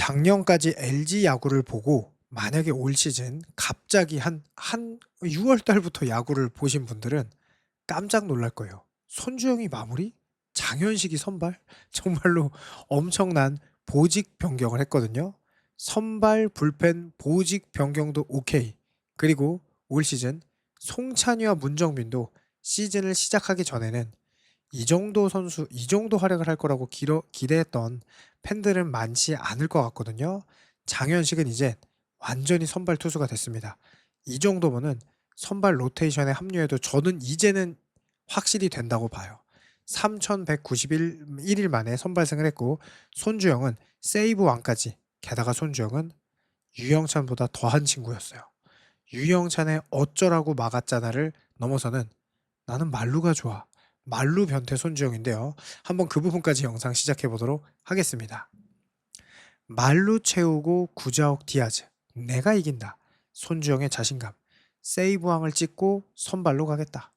작년까지 LG 야구를 보고 만약에 올 시즌 갑자기 한 6월 달부터 야구를 보신 분들은 깜짝 놀랄 거예요. 손주영이 마무리? 장현식이 선발? 정말로 엄청난 보직 변경을 했거든요. 선발, 불펜, 보직 변경도 오케이. 그리고 올 시즌 송찬희와 문정빈도 시즌을 시작하기 전에는 이 정도 선수, 이 정도 활약을 할 거라고 기대했던 팬들은 많지 않을 것 같거든요. 장현식은 이제 완전히 선발 투수가 됐습니다. 이 정도면은 선발 로테이션에 합류해도 저는 이제는 확실히 된다고 봐요. 3,191일 만에 선발승을 했고 손주영은 세이브 왕까지. 게다가 손주영은 유영찬보다 더한 친구였어요. 유영찬의 어쩌라고 막았잖아를 넘어서는 나는 말루가 좋아. 말루 변태 손주영인데요. 한번 그 부분까지 영상 시작해 보도록 하겠습니다. 말루 채우고 구자욱 디아즈. 내가 이긴다. 손주영의 자신감. 세이브왕을 찍고 선발로 가겠다.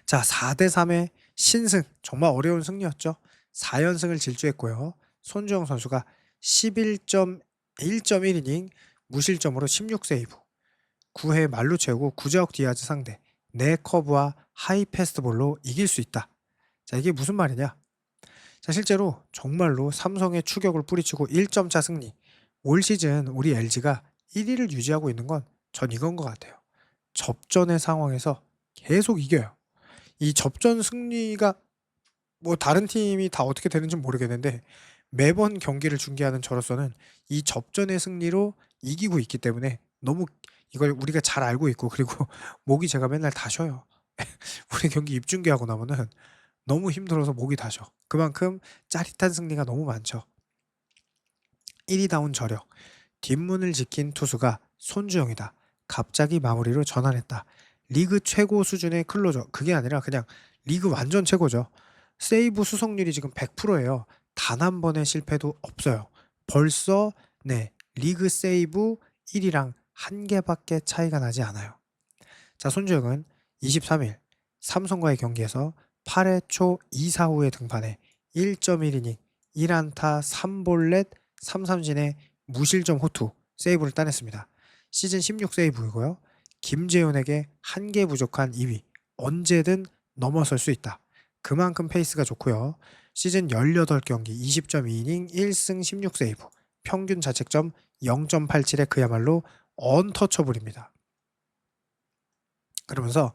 자, 4대3의 신승. 정말 어려운 승리였죠. 4연승을 질주했고요. 손주영 선수가 11.1이닝 무실점으로 16세이브. 9회 말루 채우고 구자욱 디아즈 상대. 내 커브와 하이 패스트볼로 이길 수 있다. 자, 이게 무슨 말이냐? 자, 실제로 정말로 삼성의 추격을 뿌리치고 1점차 승리. 올 시즌 우리 LG가 1위를 유지하고 있는 건 전 이건 것 같아요. 접전의 상황에서 계속 이겨요. 이 접전 승리가 뭐 다른 팀이 다 어떻게 되는지 모르겠는데 매번 경기를 중계하는 저로서는 이 접전의 승리로 이기고 있기 때문에 너무 이걸 우리가 잘 알고 있고 그리고 목이 제가 맨날 다 쉬어요. 우리 경기 입중계하고 나면은 너무 힘들어서 목이 다 쉬어. 그만큼 짜릿한 승리가 너무 많죠. 1위다운 저력. 뒷문을 지킨 투수가 손주영이다. 갑자기 마무리로 전환했다. 리그 최고 수준의 클로저. 그게 아니라 그냥 리그 완전 최고죠. 세이브 수성률이 지금 100%예요. 단 한 번의 실패도 없어요. 벌써 리그 세이브 1위랑 한 개밖에 차이가 나지 않아요. 자, 손주영은 23일 삼성과의 경기에서 8회 초 2사후에 등판해 1.1이닝 1안타 3볼넷 3삼진의 무실점 호투 세이브를 따냈습니다. 시즌 16세이브이고요. 김재훈에게 한 개 부족한 2위. 언제든 넘어설 수 있다. 그만큼 페이스가 좋고요. 시즌 18경기 20.2이닝 1승 16세이브. 평균 자책점 0.87에 그야말로 언터처블입니다. 그러면서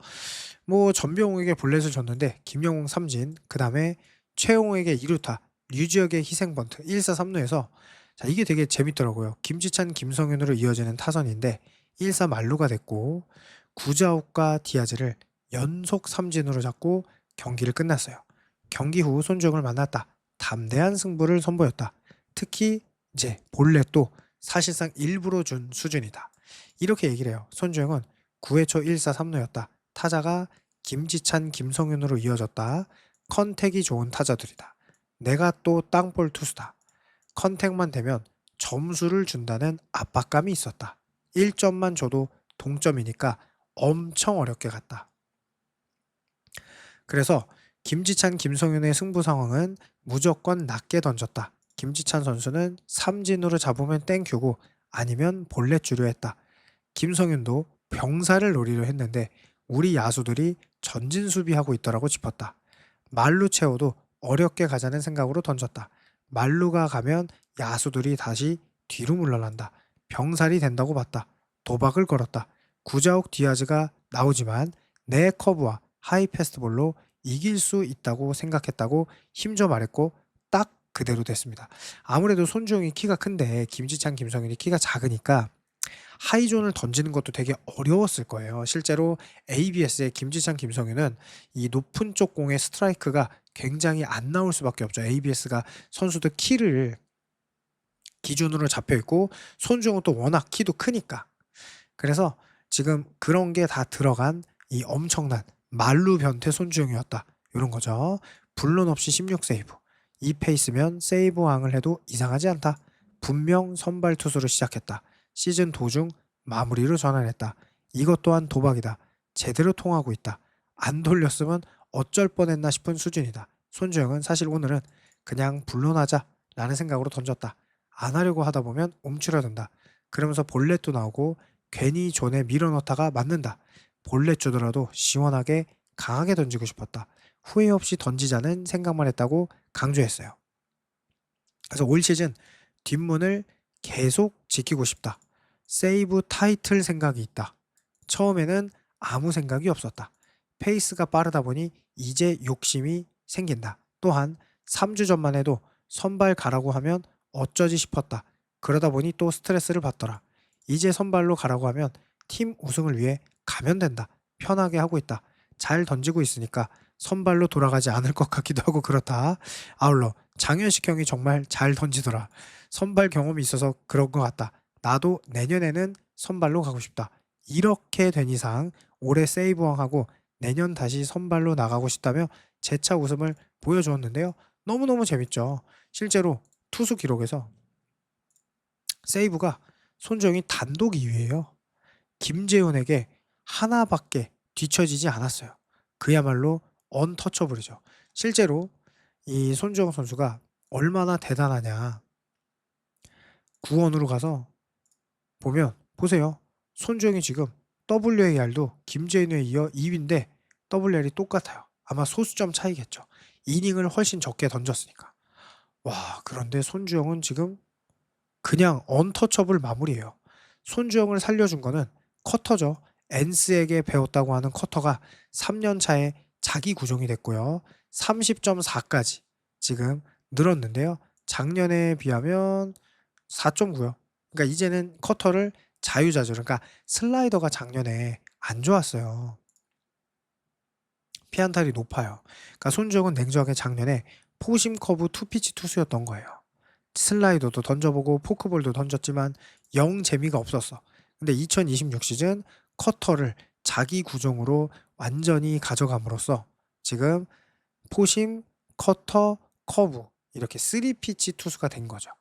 뭐 전병욱에게 볼넷을 줬는데 김영웅 삼진, 그 다음에 최용호에게 2루타, 류지혁의 희생번트 1사 3루에서 자, 이게 되게 재밌더라고요. 김지찬, 김성윤으로 이어지는 타선인데 1사 만루가 됐고 구자욱과 디아즈를 연속 삼진으로 잡고 경기를 끝났어요. 경기 후 손주영을 만났다. 담대한 승부를 선보였다. 특히 이제 볼넷도 사실상 일부러 준 수준이다. 이렇게 얘기를 해요. 손주영은 9회 초 1사 3루였다. 타자가 김지찬, 김성윤으로 이어졌다. 컨택이 좋은 타자들이다. 내가 또 땅볼 투수다. 컨택만 되면 점수를 준다는 압박감이 있었다. 1점만 줘도 동점이니까 엄청 어렵게 갔다. 그래서 김지찬, 김성윤의 승부 상황은 무조건 낮게 던졌다. 김지찬 선수는 삼진으로 잡으면 땡큐고 아니면 볼넷 주려 했다. 김성윤도 병사를 노리려 했는데 우리 야수들이 전진 수비하고 있더라고 짚었다. 말루 채워도 어렵게 가자는 생각으로 던졌다. 말루가 가면 야수들이 다시 뒤로 물러난다. 병살이 된다고 봤다. 도박을 걸었다. 구자욱 디아즈가 나오지만 내 커브와 하이 패스트볼로 이길 수 있다고 생각했다고 힘줘 말했고 딱 그대로 됐습니다. 아무래도 손주영이 키가 큰데 김지찬, 김성윤이 키가 작으니까 하이존을 던지는 것도 되게 어려웠을 거예요. 실제로 ABS의 김지찬, 김성윤은 이 높은 쪽 공의 스트라이크가 굉장히 안 나올 수밖에 없죠. ABS가 선수들 키를 기준으로 잡혀 있고 손주영은 또 워낙 키도 크니까. 그래서 지금 그런 게 다 들어간 이 엄청난 말루 변태 손주영이었다. 이런 거죠. 불론 없이 16세이브. 이 페이스면 세이브 왕을 해도 이상하지 않다. 분명 선발 투수로 시작했다. 시즌 도중 마무리로 전환했다. 이것 또한 도박이다. 제대로 통하고 있다. 안 돌렸으면 어쩔 뻔했나 싶은 수준이다. 손주영은 사실 오늘은 그냥 불론하자 라는 생각으로 던졌다. 안 하려고 하다 보면 움츠러든다. 그러면서 볼넷도 나오고 괜히 존에 밀어넣다가 맞는다. 볼넷 주더라도 시원하게 강하게 던지고 싶었다. 후회 없이 던지자는 생각만 했다고 강조했어요. 그래서 올 시즌 뒷문을 계속 지키고 싶다. 세이브 타이틀 생각이 있다. 처음에는 아무 생각이 없었다. 페이스가 빠르다 보니 이제 욕심이 생긴다. 또한 3주 전만 해도 선발 가라고 하면 어쩌지 싶었다. 그러다 보니 또 스트레스를 받더라. 이제 선발로 가라고 하면 팀 우승을 위해 가면 된다. 편하게 하고 있다. 잘 던지고 있으니까 선발로 돌아가지 않을 것 같기도 하고 그렇다. 아울러 장현식 형이 정말 잘 던지더라. 선발 경험이 있어서 그런 것 같다. 나도 내년에는 선발로 가고 싶다. 이렇게 된 이상 올해 세이브왕하고 내년 다시 선발로 나가고 싶다며 재차 웃음을 보여주었는데요. 너무너무 재밌죠. 실제로 투수 기록에서 세이브가 손주영이 단독 2위예요. 김재훈에게 하나밖에 뒤처지지 않았어요. 그야말로 언터처블이죠. 실제로 이 손주영 선수가 얼마나 대단하냐. 구원으로 가서 보면 보세요. 손주영이 지금 WAR도 김재인에 이어 2위인데 WAR이 똑같아요. 아마 소수점 차이겠죠. 이닝을 훨씬 적게 던졌으니까. 와, 그런데 손주영은 지금 그냥 언터처블 마무리예요. 손주영을 살려준 거는 커터죠. 엔스에게 배웠다고 하는 커터가 3년 차에 자기 구종이 됐고요. 30.4까지 지금 늘었는데요. 작년에 비하면 4.9요. 그러니까 이제는 커터를 자유자재로, 그러니까 슬라이더가 작년에 안 좋았어요. 피안탈이 높아요. 그러니까 손주영은 냉정하게 작년에 포심 커브 투피치 투수였던 거예요. 슬라이더도 던져보고 포크볼도 던졌지만 영 재미가 없었어. 근데 2026 시즌 커터를 자기 구종으로 완전히 가져감으로써 지금 포심, 커터, 커브 이렇게 3피치 투수가 된 거죠.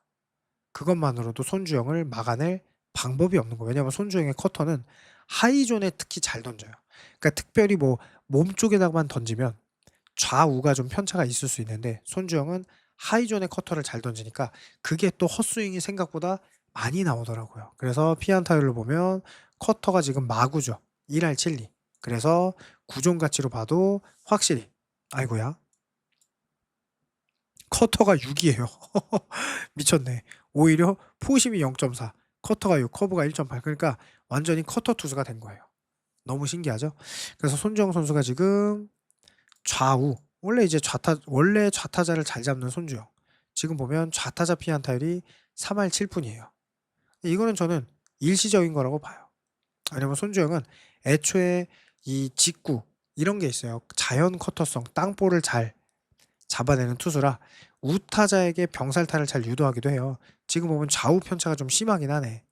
그것만으로도 손주영을 막아낼 방법이 없는 거예요. 왜냐하면 손주영의 커터는 하이존에 특히 잘 던져요. 그러니까 특별히 뭐 몸 쪽에다가만 던지면 좌우가 좀 편차가 있을 수 있는데 손주영은 하이존의 커터를 잘 던지니까 그게 또 헛스윙이 생각보다 많이 나오더라고요. 그래서 피안타율로 보면 커터가 지금 마구죠. 1할 7리. 그래서 구종 가치로 봐도 확실히 아이고야 커터가 6이에요. 미쳤네. 오히려 포심이 0.4, 커터가 6, 커브가 1.8. 그러니까 완전히 커터 투수가 된 거예요. 너무 신기하죠? 그래서 손주영 선수가 지금 좌우 원래 좌타자를 잘 잡는 손주영. 지금 보면 좌타자 피안타율이 3할 7푼이에요. 이거는 저는 일시적인 거라고 봐요. 왜냐면 손주영은 애초에 이 직구 이런 게 있어요. 자연 커터성, 땅볼을 잘 잡아내는 투수라 우타자에게 병살타를 잘 유도하기도 해요. 지금 보면 좌우 편차가 좀 심하긴 하네.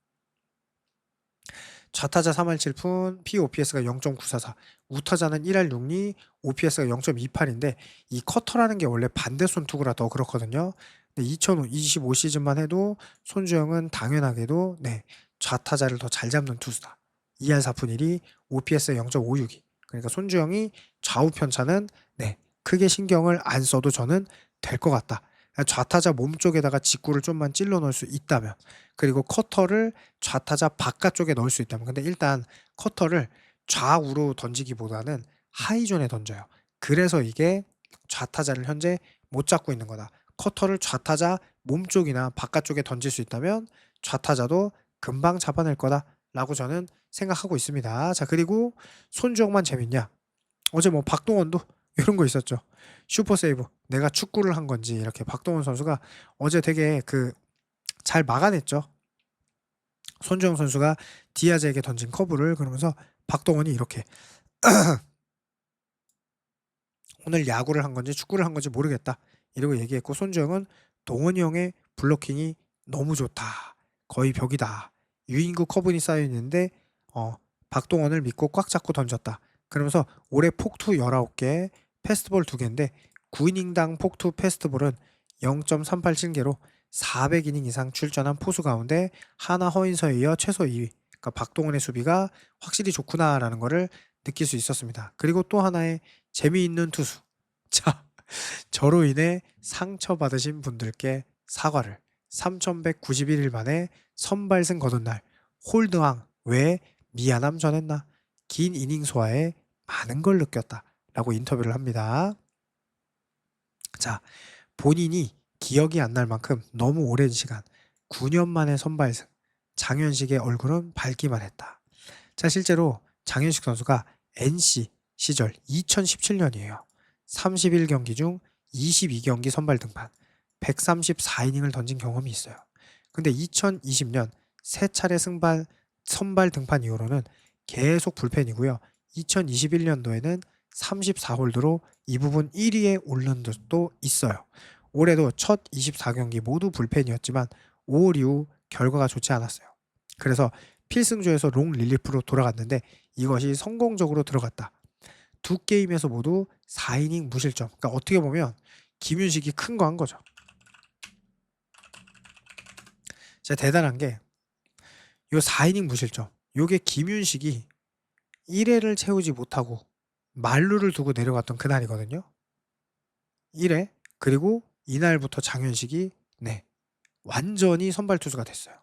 좌타자 3할 7푼, POPS가 0.944, 우타자는 1할 6리, OPS가 0.28인데 이 커터라는 게 원래 반대손 투구라 더 그렇거든요. 근데 2025 시즌만 해도 손주영은 당연하게도 좌타자를 더 잘 잡는 투수다. 2할 4푼 1리, OPS가 0.562. 그러니까 손주영이 좌우 편차는 크게 신경을 안 써도 저는 될 것 같다. 좌타자 몸쪽에다가 직구를 좀만 찔러 넣을 수 있다면, 그리고 커터를 좌타자 바깥쪽에 넣을 수 있다면. 근데 일단 커터를 좌우로 던지기보다는 하이존에 던져요. 그래서 이게 좌타자를 현재 못 잡고 있는 거다. 커터를 좌타자 몸쪽이나 바깥쪽에 던질 수 있다면 좌타자도 금방 잡아낼 거다라고 저는 생각하고 있습니다. 자, 그리고 손주영만 재밌냐? 어제 뭐 박동원도 이런 거 있었죠. 슈퍼 세이브. 내가 축구를 한 건지 이렇게 박동원 선수가 어제 되게 잘 막아냈죠. 손주영 선수가 디아즈에게 던진 커브를. 그러면서 박동원이 이렇게 오늘 야구를 한 건지 축구를 한 건지 모르겠다 이러고 얘기했고, 손주영은 동원이 형의 블로킹이 너무 좋다. 거의 벽이다. 유인구 커브니 쌓여 있는데 박동원을 믿고 꽉 잡고 던졌다. 그러면서 올해 폭투 19개, 패스트볼 2개인데 9이닝당 폭투 패스트볼은 0.387개로 400이닝 이상 출전한 포수 가운데 하나 허인서에 이어 최소 2위. 그러니까 박동원의 수비가 확실히 좋구나라는 거를 느낄 수 있었습니다. 그리고 또 하나의 재미있는 투수. 자, 저로 인해 상처받으신 분들께 사과를 3191일 만에 선발승 거둔 날 홀드왕 왜 미안함 전했나 긴 이닝 소화에 많은 걸 느꼈다 라고 인터뷰를 합니다. 자, 본인이 기억이 안 날 만큼 너무 오랜 시간 9년 만에 선발승 장현식의 얼굴은 밝기만 했다. 자, 실제로 장현식 선수가 NC 시절 2017년이에요. 31경기 중 22경기 선발 등판 134이닝을 던진 경험이 있어요. 근데 2020년 세 차례 선발 등판 이후로는 계속 불펜이고요. 2021년도에는 34홀드로 이 부분 1위에 오른 적도 있어요. 올해도 첫 24경기 모두 불펜이었지만 5월 이후 결과가 좋지 않았어요. 그래서 필승조에서 롱 릴리프로 돌아갔는데 이것이 성공적으로 들어갔다. 두 게임에서 모두 4이닝 무실점. 그러니까 어떻게 보면 김윤식이 큰 거 한 거죠. 진짜 대단한 게 요 4이닝 무실점. 요게 김윤식이 1회를 채우지 못하고 만루를 두고 내려갔던 그날이거든요. 1회 그리고 이날부터 장현식이 완전히 선발 투수가 됐어요.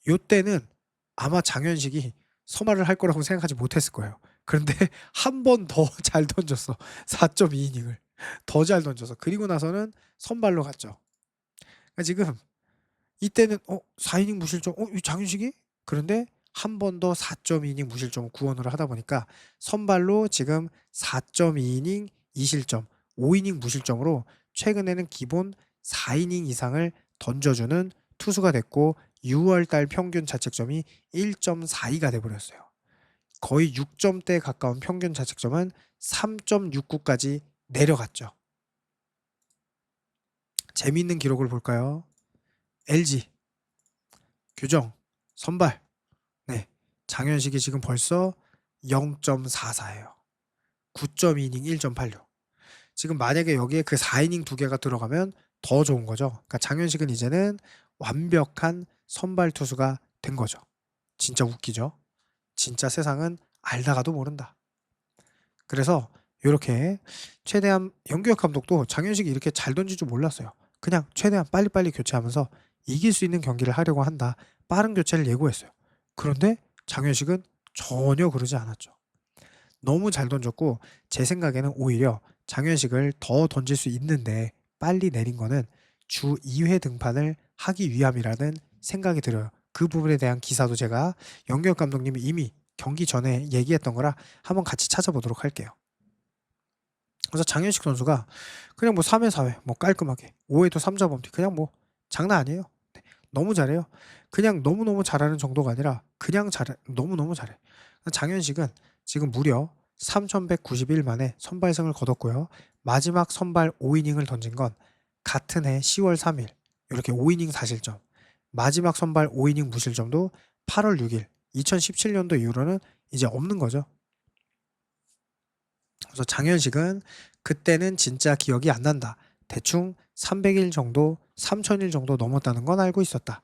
요때는 아마 장현식이 선발을 할 거라고 생각하지 못했을 거예요. 그런데 한 번 더 잘 던졌어. 4.2이닝을 더 잘 던져서 그리고 나서는 선발로 갔죠. 그러니까 지금 이때는 4이닝 무실점 이 장현식이? 그런데 한 번 더 4.2이닝 무실점을 구원을 하다 보니까 선발로 지금 4.2이닝 2실점 5이닝 무실점으로 최근에는 기본 4이닝 이상을 던져주는 투수가 됐고 6월달 평균 자책점이 1.42가 돼버렸어요. 거의 6점대에 가까운 평균 자책점은 3.69까지 내려갔죠. 재미있는 기록을 볼까요? LG 규정 선발 장현식이 지금 벌써 0.44예요. 9.2이닝 1.86. 지금 만약에 여기에 그 4이닝 두 개가 들어가면 더 좋은 거죠. 그러니까 장현식은 이제는 완벽한 선발 투수가 된 거죠. 진짜 웃기죠. 진짜 세상은 알다가도 모른다. 그래서 이렇게 최대한 연규혁 감독도 장현식이 이렇게 잘 던질 줄 몰랐어요. 그냥 최대한 빨리빨리 교체하면서 이길 수 있는 경기를 하려고 한다. 빠른 교체를 예고했어요. 그런데 장현식은 전혀 그러지 않았죠. 너무 잘 던졌고 제 생각에는 오히려 장현식을 더 던질 수 있는데 빨리 내린 거는 주 2회 등판을 하기 위함이라는 생각이 들어요. 그 부분에 대한 기사도 제가 연규혁 감독님이 이미 경기 전에 얘기했던 거라 한번 같이 찾아보도록 할게요. 그래서 장현식 선수가 그냥 3회 4회 깔끔하게 5회도 3자 범퇴 그냥 장난 아니에요. 너무 잘해요. 그냥 너무너무 잘하는 정도가 아니라 그냥 잘해. 너무너무 잘해. 장현식은 지금 무려 3191 만에 선발승을 거뒀고요. 마지막 선발 5이닝을 던진 건 같은 해 10월 3일 이렇게 5이닝 4실점 마지막 선발 5이닝 무실점도 8월 6일 2017년도 이후로는 이제 없는 거죠. 그래서 장현식은 그때는 진짜 기억이 안 난다. 대충 300일 정도 3000일 정도 넘었다는 건 알고 있었다.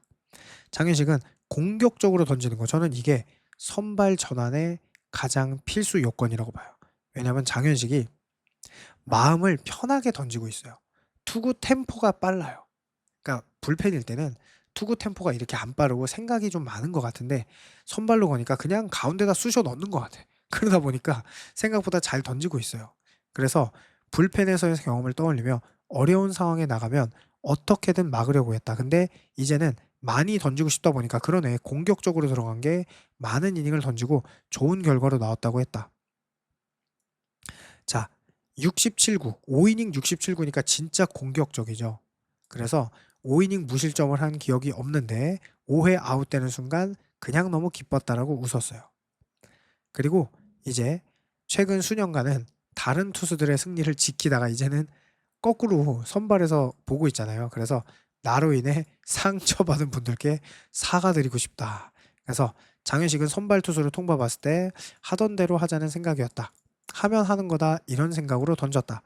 장현식은 공격적으로 던지는 거 저는 이게 선발 전환의 가장 필수 요건이라고 봐요. 왜냐하면 장현식이 마음을 편하게 던지고 있어요. 투구 템포가 빨라요. 그러니까 불펜일 때는 투구 템포가 이렇게 안 빠르고 생각이 좀 많은 것 같은데 선발로 거니까 그냥 가운데다 쑤셔 넣는 것 같아. 그러다 보니까 생각보다 잘 던지고 있어요. 그래서 불펜에서의 경험을 떠올리며 어려운 상황에 나가면 어떻게든 막으려고 했다. 근데 이제는 많이 던지고 싶다 보니까 그러네. 공격적으로 들어간 게 많은 이닝을 던지고 좋은 결과로 나왔다고 했다. 자, 67구, 5이닝 67구니까 진짜 공격적이죠. 그래서 5이닝 무실점을 한 기억이 없는데 5회 아웃되는 순간 그냥 너무 기뻤다라고 웃었어요. 그리고 이제 최근 수년간은 다른 투수들의 승리를 지키다가 이제는 거꾸로 선발에서 보고 있잖아요. 그래서 나로 인해 상처받은 분들께 사과드리고 싶다. 그래서 장현식은 선발 투수를 통봐봤을 때 하던 대로 하자는 생각이었다. 하면 하는 거다 이런 생각으로 던졌다.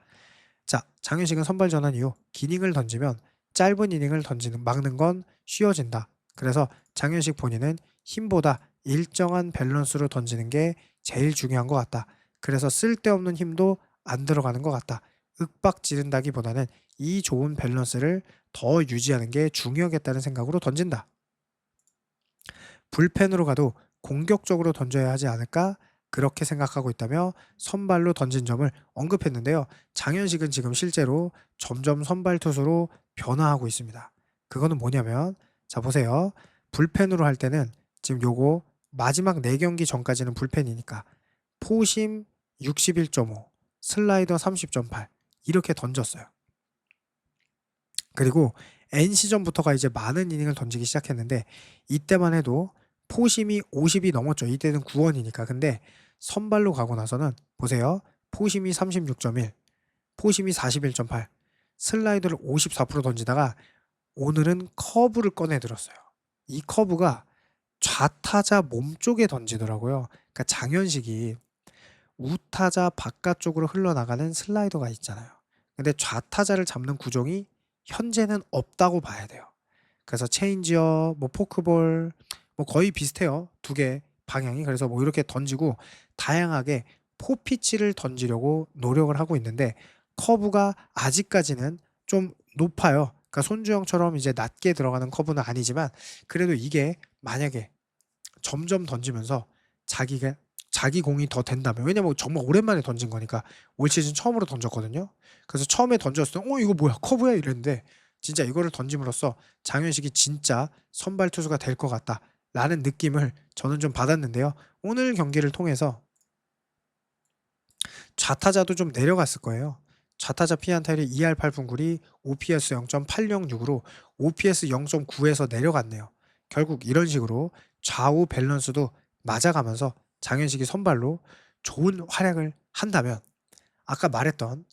자, 장현식은 선발 전환 이후 긴 이닝을 던지면 짧은 이닝을 막는 건 쉬워진다. 그래서 장현식 본인은 힘보다 일정한 밸런스로 던지는 게 제일 중요한 것 같다. 그래서 쓸데없는 힘도 안 들어가는 것 같다. 윽박 지른다기보다는 이 좋은 밸런스를 더 유지하는 게 중요하겠다는 생각으로 던진다. 불펜으로 가도 공격적으로 던져야 하지 않을까? 그렇게 생각하고 있다며 선발로 던진 점을 언급했는데요. 장현식은 지금 실제로 점점 선발 투수로 변화하고 있습니다. 그거는 뭐냐면, 자 보세요. 불펜으로 할 때는 지금 요거 마지막 4경기 전까지는 불펜이니까 포심 61.5, 슬라이더 30.8 이렇게 던졌어요. 그리고 NC전부터가 이제 많은 이닝을 던지기 시작했는데 이때만 해도 포심이 50이 넘었죠. 이때는 9원이니까. 근데 선발로 가고 나서는 보세요. 포심이 36.1, 포심이 41.8, 슬라이더를 54% 던지다가 오늘은 커브를 꺼내 들었어요. 이 커브가 좌타자 몸쪽에 던지더라고요. 그러니까 장현식이 우타자 바깥쪽으로 흘러나가는 슬라이더가 있잖아요. 근데 좌타자를 잡는 구종이 현재는 없다고 봐야 돼요. 그래서 체인지업, 뭐 포크볼, 뭐 거의 비슷해요. 두 개 방향이. 그래서 뭐 이렇게 던지고 다양하게 포피치를 던지려고 노력을 하고 있는데 커브가 아직까지는 좀 높아요. 그러니까 손주영처럼 이제 낮게 들어가는 커브는 아니지만 그래도 이게 만약에 점점 던지면서 자기가 자기 공이 더 된다면, 왜냐면 정말 오랜만에 던진 거니까 올 시즌 처음으로 던졌거든요. 그래서 처음에 던졌을 때 이거 뭐야 커브야 이랬는데 진짜 이거를 던짐으로써 장현식이 진짜 선발 투수가 될 것 같다라는 느낌을 저는 좀 받았는데요. 오늘 경기를 통해서 좌타자도 좀 내려갔을 거예요. 좌타자 피안타율이 2할 8분 9리, OPS 0.806으로 OPS 0.9에서 내려갔네요. 결국 이런 식으로 좌우 밸런스도 맞아가면서 장현식이 선발로 좋은 활약을 한다면 아까 말했던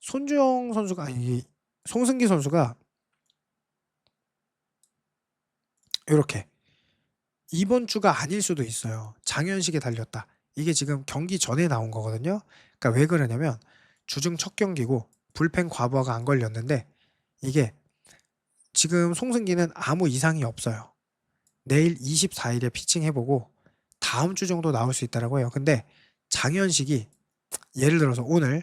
손주영 선수가 아니 송승기 선수가 이렇게 이번 주가 아닐 수도 있어요. 장현식에 달렸다. 이게 지금 경기 전에 나온 거거든요. 그러니까 왜 그러냐면 주중 첫 경기고 불펜 과부하가 안 걸렸는데 이게 지금 송승기는 아무 이상이 없어요. 내일 24일에 피칭 해보고 다음 주 정도 나올 수 있다라고 해요. 근데 장현식이 예를 들어서 오늘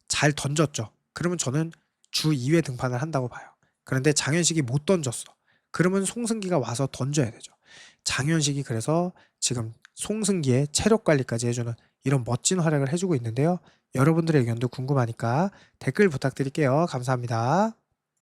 잘 던졌죠. 그러면 저는 주 2회 등판을 한다고 봐요. 그런데 장현식이 못 던졌어. 그러면 송승기가 와서 던져야 되죠. 장현식이 그래서 지금 송승기의 체력 관리까지 해주는 이런 멋진 활약을 해주고 있는데요. 여러분들의 의견도 궁금하니까 댓글 부탁드릴게요. 감사합니다.